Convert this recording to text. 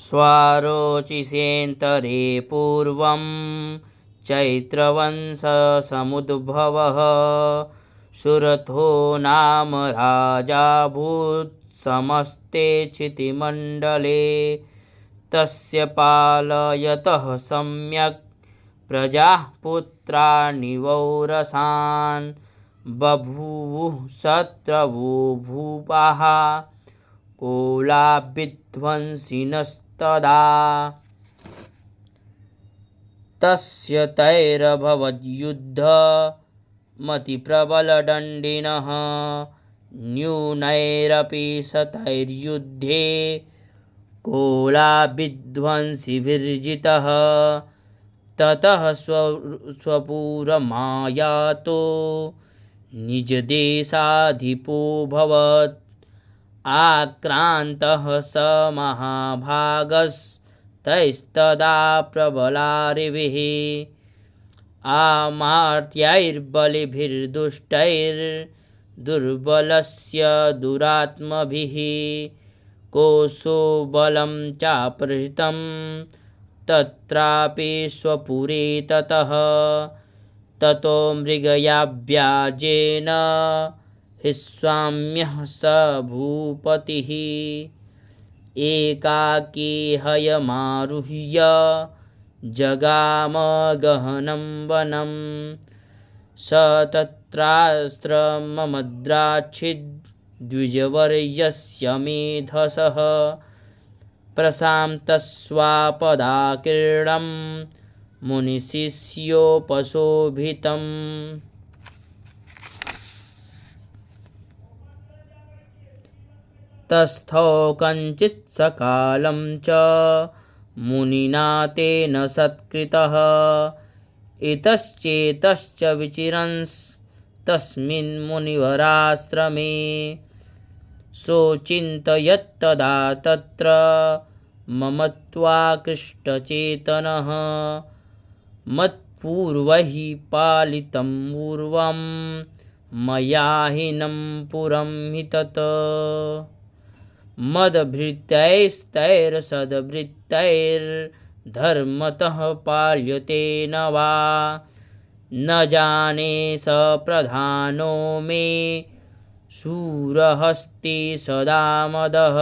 स्वारोचिषेऽन्तरे पूर्वं चैत्रवंशसमुद्भवः सुरथो नाम राजाभूत् समस्ते क्षितिमण्डले तस्य पालयतः सम्यक् प्रजाः पुत्रानिवौरसान् बभूवुः शत्रवो भूपाः कोलाविध्वंसिनस्तदा तस्य तैरभवद्युद्धमतिप्रबलदण्डिनः न्यूनैरपि शतैर्युद्धे कोलाविध्वंसिभिर्जितः ततः स्वपुरमायातो निजदेशाधिपोऽभवत् आक्रान्तः स महाभागस्तैस्तदा प्रबलारिभिः आमार्त्यैर्बलिभिर्दुष्टैर्दुर्बलस्य दुरात्मभिः कोशो बलं चापहृतं तत्रापि स्वपुरे ततः ततो मृगयाव्याजेन स्वाम्यः स भूपतिः एकाकी हयमारुह्य जगाम गहनं वनं स तत्रास्त्रममद्राच्छिद्विजवर्यस्य मेधसः प्रशान्तस्वापदाकीर्णं मुनिशिष्योपशोभितम् तस्थौ कञ्चित् सकालं च मुनिना तेन सत्कृतः इतश्चेतश्च विचिरंस्तस्मिन् मुनिवराश्रमे सोचिन्तयत्तदा तत्र ममत्वाकृष्टचेतनः मत्पूर्वैः पालितं पूर्वं मया हिनं पुरं हि तत् मदभृतैस्तैरसद्भृतैर्धर्मतः पाल्यते न वा न जाने स प्रधानो मे शूरहस्ति सदा मदः।